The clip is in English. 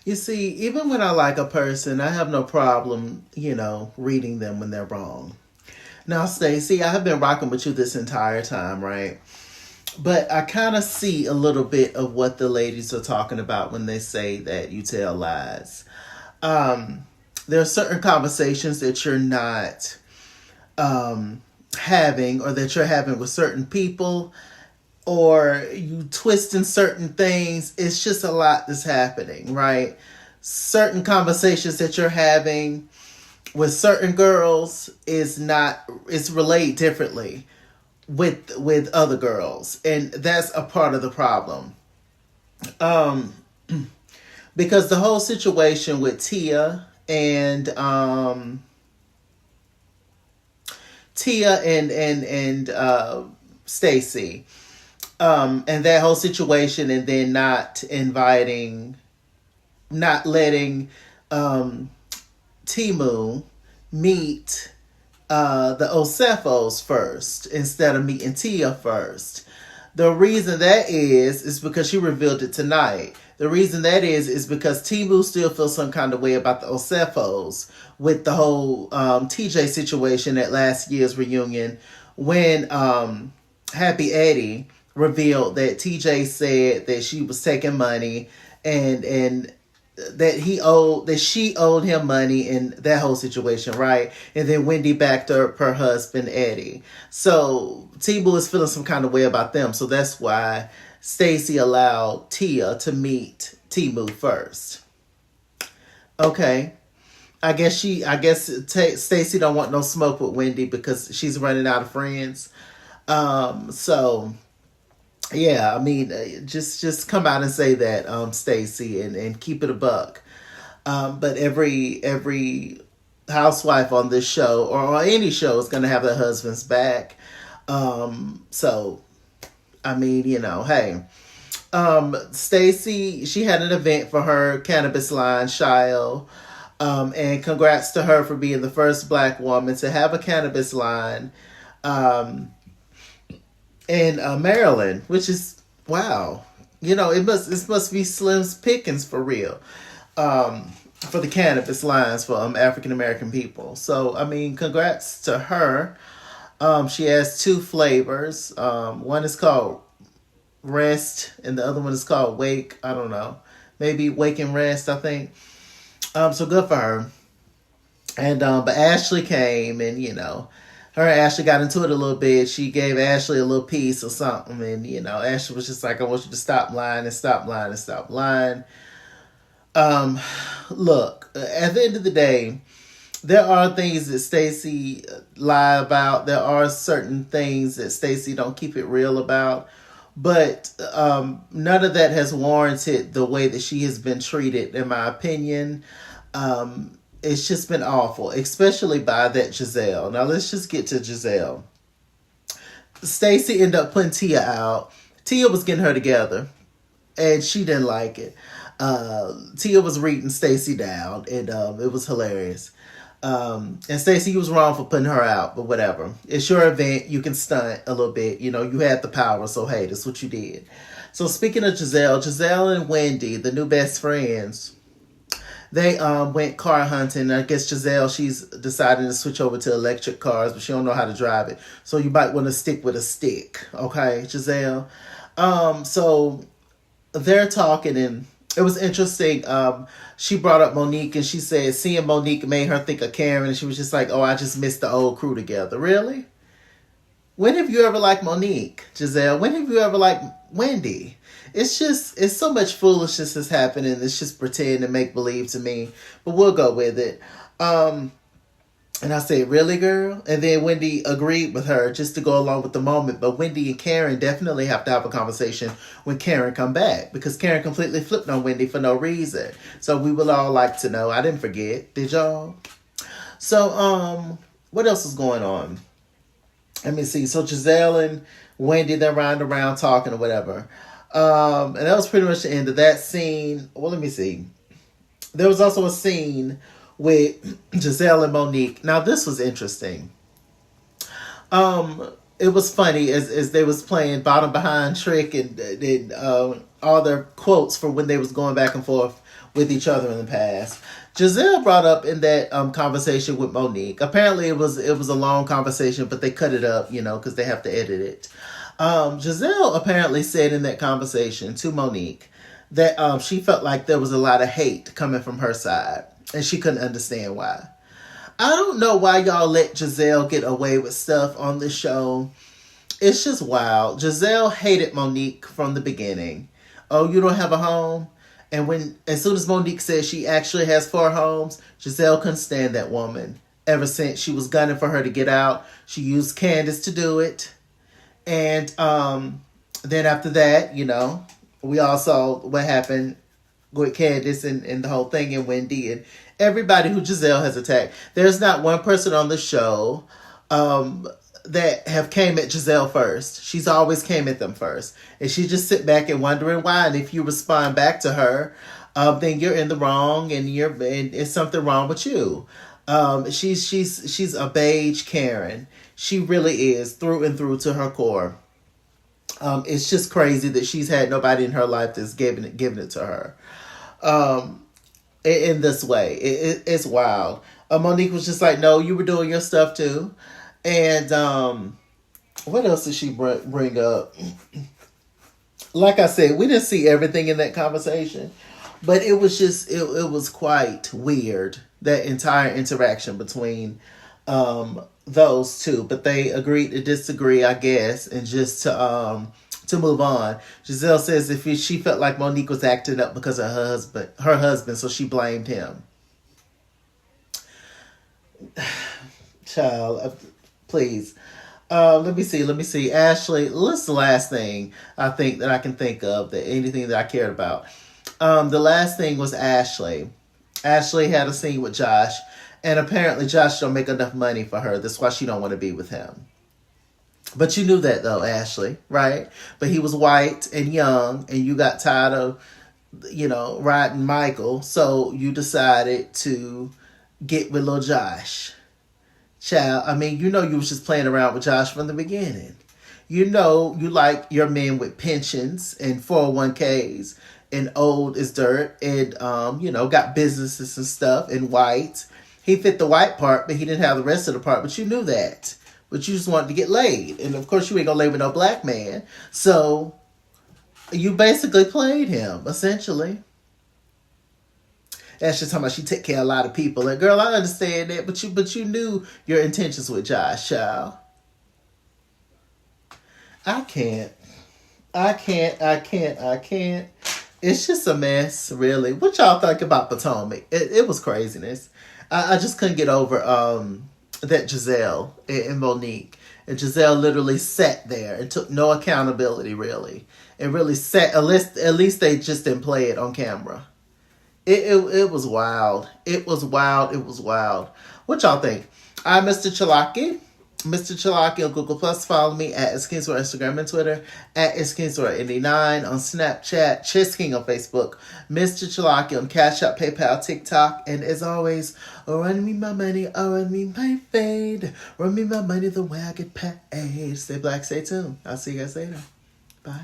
You see, even when I like a person, I have no problem, reading them when they're wrong. Now, Stacey, I have been rocking with you this entire time, right? But I kind of see a little bit of what the ladies are talking about when they say that you tell lies. Um, there are certain conversations that you're not having, or that you're having with certain people, or you twisting certain things. It's just a lot that's happening, right? Certain conversations that you're having with certain girls is not, it's relayed differently with other girls, and that's a part of the problem. Um, because the whole situation with Tia and Stacey, and that whole situation, and then not letting um, Timu meet the Ocephos first instead of meeting Tia first. The reason that is because she revealed it tonight. The reason that is because Timu still feels some kind of way about the Ocephos with the whole TJ situation at last year's reunion, when Happy Eddie revealed that TJ said that she was taking money, and that she owed him money in that whole situation, right? And then Wendy backed up her husband Eddie. So T-Boo is feeling some kind of way about them. So that's why Stacey allowed Tia to meet Timu first. Okay. Stacey don't want no smoke with Wendy because she's running out of friends. So yeah, I mean, just come out and say that, Stacey, and keep it a buck. But every housewife on this show, or on any show, is going to have their husband's back. So I mean, hey, Stacey, she had an event for her cannabis line, Shio. And congrats to her for being the first Black woman to have a cannabis line. In Maryland, which is wow. It must be Slim's pickings for real, for the cannabis lines for African American people. So I mean, congrats to her. She has two flavors. One is called Rest, and the other one is called Wake. I don't know, maybe Wake and Rest, I think. So good for her. And but Ashley came, and her and Ashley got into it a little bit. She gave Ashley a little piece or something, and Ashley was just like, "I want you to stop lying and stop lying and stop lying." Look, at the end of the day, there are things that Stacey lie about. There are certain things that Stacey don't keep it real about. But none of that has warranted the way that she has been treated, in my opinion. It's just been awful, especially by that Giselle. Now let's just get to Giselle. Stacey ended up putting Tia out. Tia was getting her together, and she didn't like it. Tia was reading Stacey down, and it was hilarious. And Stacey, you was wrong for putting her out, but whatever. It's your event. You can stunt a little bit. You had the power, so hey, that's what you did. So speaking of Giselle and Wendy, the new best friends, they went car hunting. I guess Giselle, she's deciding to switch over to electric cars, but she don't know how to drive it. So you might want to stick with a stick, okay, Giselle? So they're talking, and it was interesting. She brought up Monique, and she said seeing Monique made her think of Karen, and she was just like, "Oh, I just missed the old crew together." Really? When have you ever liked Monique, Giselle? When have you ever liked Wendy? It's so much foolishness that's happening. It's just pretend and make believe to me, but we'll go with it. And I said, "Really, girl?" And then Wendy agreed with her just to go along with the moment. But Wendy and Karen definitely have to have a conversation when Karen come back, because Karen completely flipped on Wendy for no reason. So we would all like to know. I didn't forget. Did y'all? So, what else is going on? Let me see. So Giselle and Wendy, they're riding around talking or whatever. And that was pretty much the end of that scene. Well, let me see. There was also a scene with Giselle and Monique. Now, this was interesting. it was funny as they was playing bottom behind trick and all their quotes for when they was going back and forth with each other in the past. Giselle brought up in that conversation with Monique. Apparently, it was a long conversation, but they cut it up, because they have to edit it. Giselle apparently said in that conversation to Monique that she felt like there was a lot of hate coming from her side, and she couldn't understand why. I don't know why y'all let Giselle get away with stuff on this show. It's just wild. Giselle hated Monique from the beginning. Oh, you don't have a home? And as soon as Monique said she actually has 4 homes, Giselle couldn't stand that woman. Ever since she was gunning for her to get out, she used Candace to do it. And then after that, we all saw what happened with Candace and the whole thing, and Wendy and everybody who Giselle has attacked. There's not one person on the show that have came at Giselle first. She's always came at them first. And she just sit back and wondering why. And if you respond back to her, then you're in the wrong and it's something wrong with you. She's a beige Karen. She really is through and through to her core. It's just crazy that she's had nobody in her life that's giving it to her. In this way. It's wild. Monique was just like, no, you were doing your stuff too. And what else did she bring up? Like I said, we didn't see everything in that conversation, but it was just, it was quite weird, that entire interaction between those two. But they agreed to disagree, I guess, and just to move on. Giselle says she felt like Monique was acting up because of her husband, so she blamed him. Child, please. Let me see. Ashley, what's the last thing I think that I can think of, that anything that I cared about? The last thing was Ashley. Ashley had a scene with Josh, and apparently Josh don't make enough money for her. That's why she don't want to be with him. But you knew that though, Ashley, right? But he was white and young, and you got tired of, riding Michael, so you decided to get with little Josh. Child, I mean, you was just playing around with Josh from the beginning. You like your men with pensions and 401ks and old as dirt and, got businesses and stuff and white. He fit the white part, but he didn't have the rest of the part, but you knew that. But you just wanted to get laid. And of course you ain't gonna lay with no black man. So you basically played him, essentially. That's just talking about she take care of a lot of people. And girl, I understand that, but you knew your intentions with Josh, child. I can't. It's just a mess, really. What y'all think about Potomac? It was craziness. I just couldn't get over that Giselle and Monique. And Giselle literally sat there and took no accountability, really. And really sat, at least they just didn't play it on camera. It was wild. It was wild. What y'all think? I'm Mr. Chalaki. Mr. Chalaki on Google Plus. Follow me at @SKingsWord Instagram and Twitter, at @SKingsWord89 on Snapchat, Chisking on Facebook, Mr. Chalaki on Cash App, PayPal, TikTok, and as always, run me my money, run me my fade, run me my money the way I get paid. Stay black, stay tuned. I'll see you guys later. Bye.